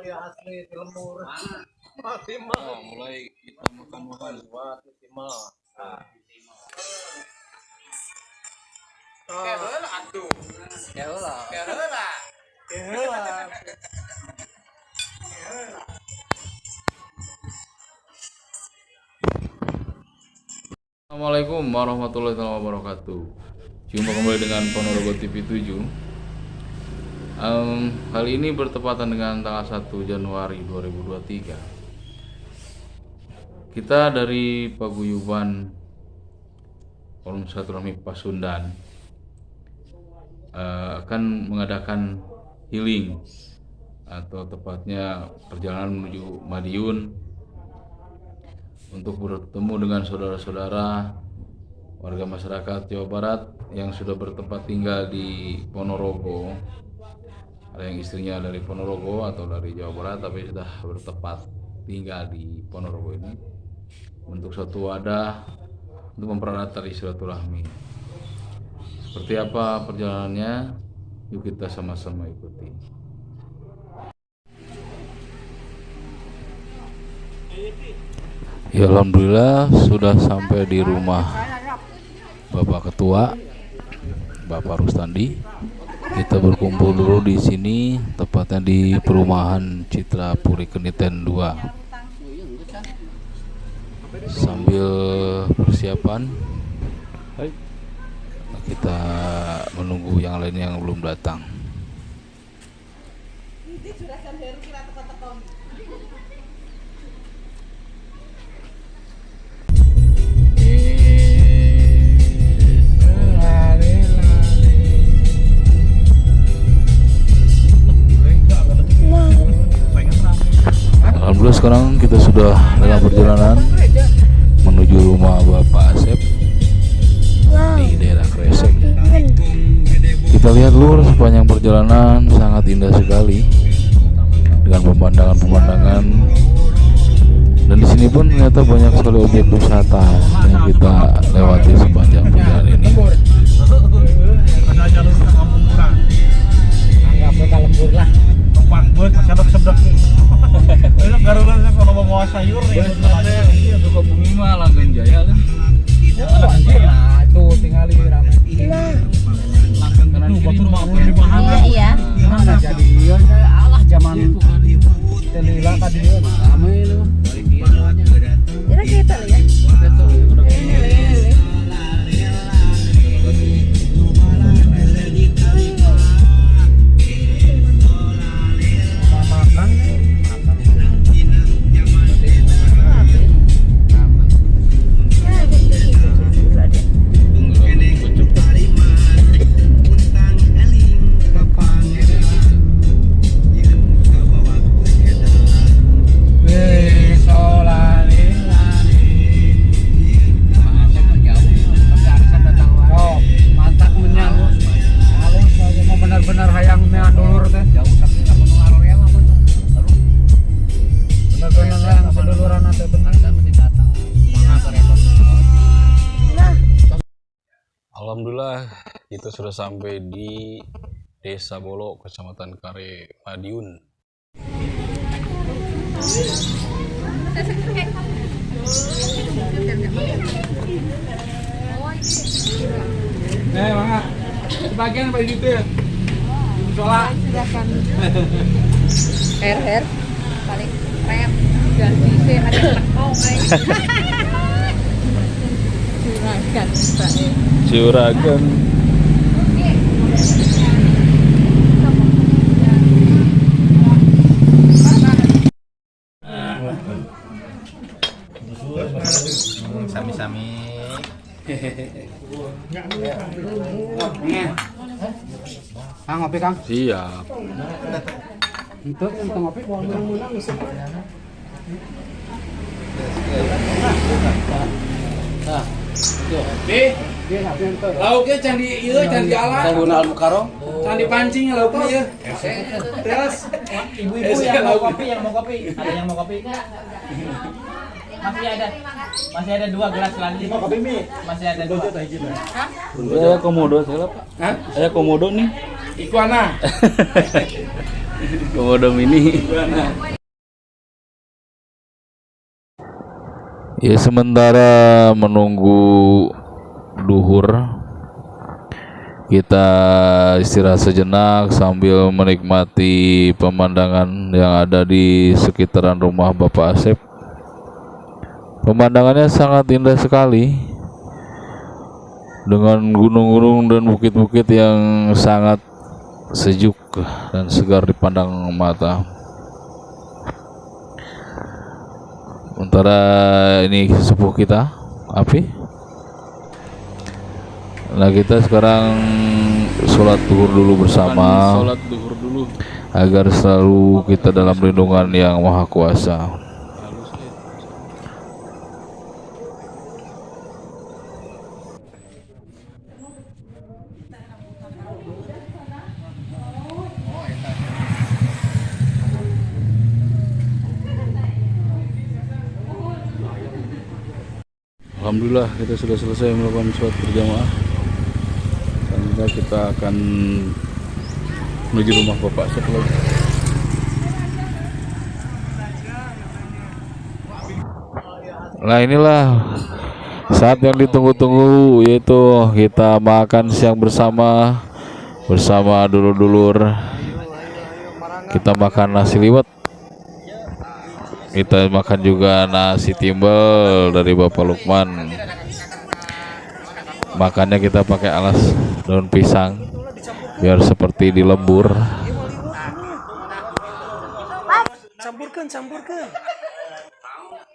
ya asli di lembur. Mulai kita makan Buat minimal. Keheula atuh. Keheula. Keheula. Keheula. Assalamualaikum warahmatullahi wabarakatuh. Jumpa kembali dengan Ponorogo TV 7. Kali ini bertepatan dengan tanggal 1 Januari 2023. Kita dari Paguyuban Forum Silaturahmi Pasundan akan mengadakan healing atau tepatnya perjalanan menuju Madiun untuk bertemu dengan saudara-saudara warga masyarakat Jawa Barat yang sudah bertempat tinggal di Ponorogo. Ada yang istrinya dari Ponorogo atau dari Jawa Barat tapi sudah bertempat tinggal di Ponorogo ini untuk suatu wadah untuk mempererat tali silaturahmi. Seperti apa perjalanannya? Yuk kita sama-sama ikuti. Ya, alhamdulillah sudah sampai di rumah Bapak Ketua, Bapak Rustandi. Kita berkumpul dulu di sini, tepatnya di perumahan Citra Puri Keniten 2. Sambil persiapan, kita menunggu yang lain yang belum datang. Alhamdulillah sekarang kita sudah dalam perjalanan menuju rumah Bapak Asep di daerah Kresek. Kita lihat lur sepanjang perjalanan sangat indah sekali dengan pemandangan-pemandangan, dan di sini pun ternyata banyak sekali objek wisata yang kita lewati sepanjang perjalanan ini. Ada jalur ke kampung murah. Anggapnya ke lembur lah. Numpang buat sedok-sedok. Itu garuda kalau mau bawa sayur nih. Iya, suka bumi mah Langgeng Jaya kan. Oh, anjir. Nah, tuh tinggal di ramai. Langgeng kanan kiri. Batur mah di bahan. Iya. Mana jadi ieu alah zaman telila tadi ieu rame lu. Kira kita ya. Benar hayang meang dulur teh. Jauh tapi enggak penuh area mah bener. Bener-bener hayang seduluran teh bener mesti datang. Alhamdulillah kita sudah sampai di Desa Bolo, Kecamatan Kare, Madiun. Mangga. Sebagian apa gitu ya? Soalnya Silakan. Her paling rem ganti sih ada lekong Juragan Mbak. Juragan. Sami-sami. Kang ngopi Kang. Siap. Itu kita ngopi menang-menang bisa. Nah, Lauknya candi ieu candi alam. Saluna Al-Mukarram. Candi pancing lauknya ieu. Terus Ibu-ibu yang mau kopi, ada yang mau kopi? Masih ada 2 gelas lagi. Mau kopi mie? Masih ada 2. Saya komodo segala Pak. Hah? Saya komodo nih. Iguana. Komodo mini. Ya sementara menunggu duhur, kita istirahat sejenak sambil menikmati pemandangan yang ada di sekitaran rumah Bapak Asep. Pemandangannya sangat indah sekali, dengan gunung-gunung dan bukit-bukit yang sangat sejuk dan segar dipandang mata. Sementara ini sepuh kita, Api. Nah, kita sekarang sholat duhur dulu bersama, agar selalu kita dalam lindungan yang Maha Kuasa. Alhamdulillah kita sudah selesai melakukan sholat berjamaah, dan kita akan menuju rumah Bapak Asep lagi. Nah, inilah saat yang ditunggu-tunggu, yaitu kita makan siang bersama dulur-dulur. Kita makan nasi liwet, kita makan juga nasi timbel dari Bapak Lukman. Makannya kita pakai alas daun pisang biar seperti di lembur. Campurkan.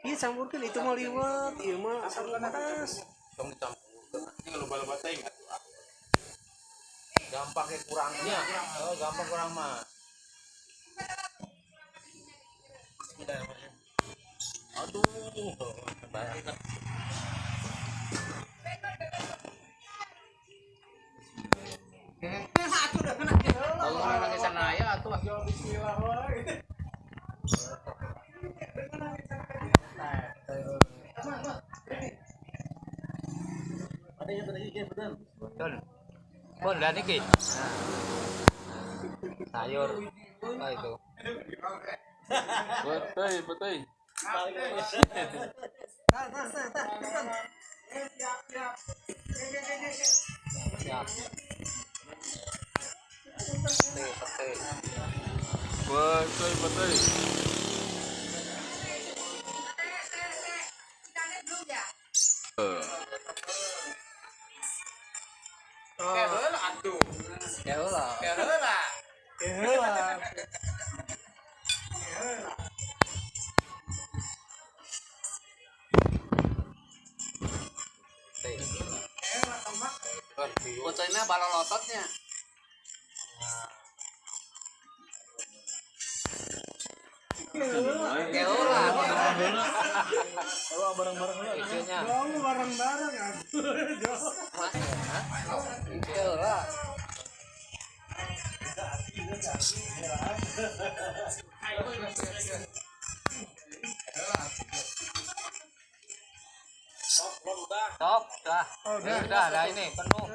Iya campurkan, itu mah liwet, iya mah asam panas. Gampangnya kurangnya. Oh, gampang kurang mah. Aduh, banyak. Bon, lihat nih, sayur, apa itu? Betul. Betul. Bocornya balon lototnya. Stop, udah, ada ini penuh.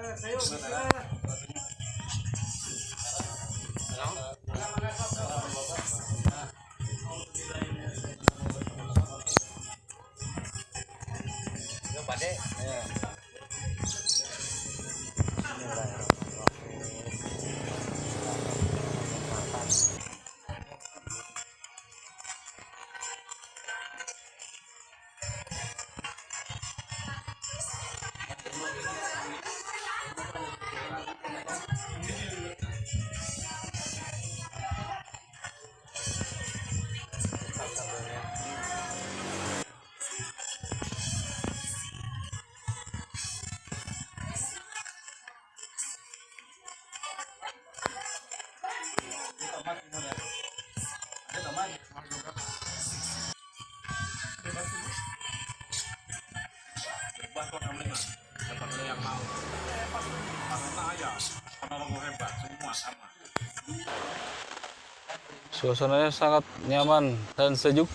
Suasananya sangat nyaman dan sejuk.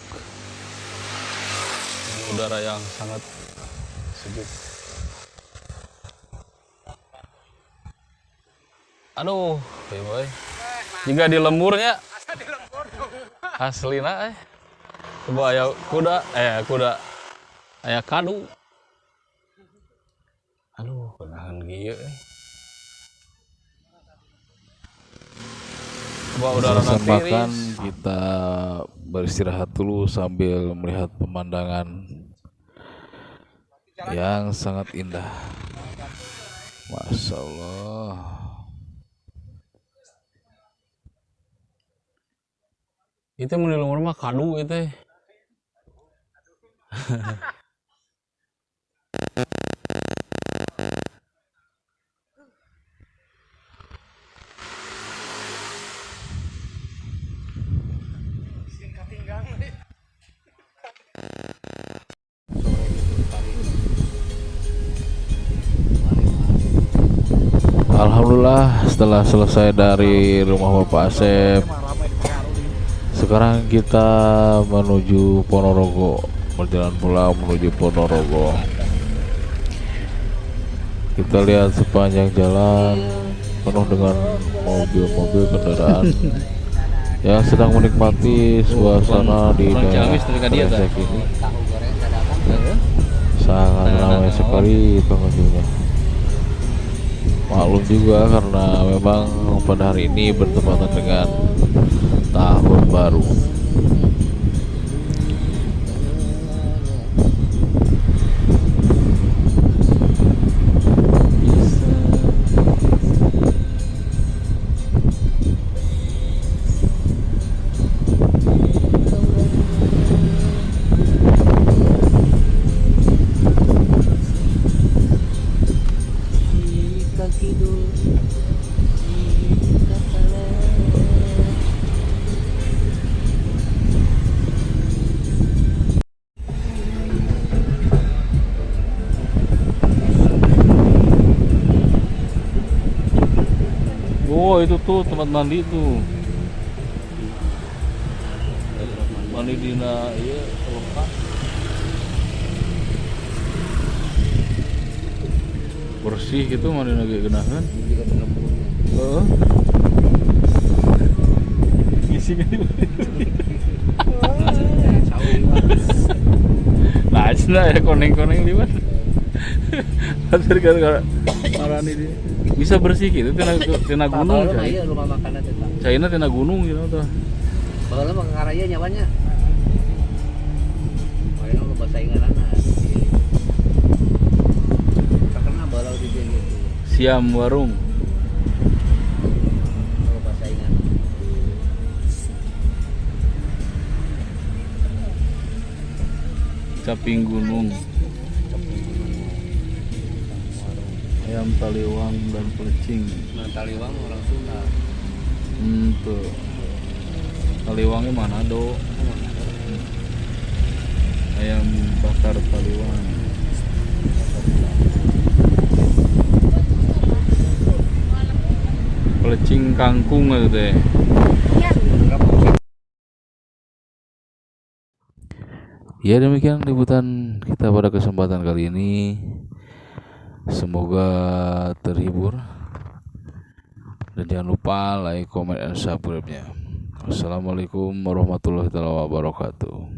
Udara yang sangat sejuk. Aduh, boy. Jika di lemburnya Aslina coba aya kuda aya kadu. Aduh kenahan gieu coba udara Selesai tiris. makan kita beristirahat dulu sambil melihat pemandangan yang sangat indah. Masya Allah. Itu mun di lumur mah kadu itu. Alhamdulillah setelah selesai dari rumah Bapak Asep, sekarang kita menuju Ponorogo, berjalan pulang menuju Ponorogo. Kita lihat sepanjang jalan penuh dengan mobil-mobil kendaraan yang sedang menikmati suasana di daerah Kresek ini. Sangat ramai sekali pengunjungnya. Maklum juga karena memang pada hari ini bertepatan dengan tahun baru. Oh itu tuh tempat mandi tuh. Mandi dina iya lengkap. Bersih gitu mandi lagi genahan. Heeh. Ngisi kan. Nah, cenah ya koneng-koneng liwat. Hadir gara-gara marani dia. Bisa bersih gitu tina gunung. Iya rumah makan eta. Caina tina gunung gitu tuh. Baheula mah karaya nyawanya. Main lu bahasa Inggrisna. Terkenal balau di dia gitu. Siam warung. Kalau bahasa Inggris. Caping gunung. Ayam taliwang dan pelecing. Nah, taliwang orang Sunda. Tuh. Taliwangnya Manado. Ayam bakar taliwang. Pelecing kangkung itu teh. Ya demikian liputan kita pada kesempatan kali ini. Semoga terhibur dan jangan lupa like, comment, dan subscribe-nya. Wassalamualaikum warahmatullahi wabarakatuh.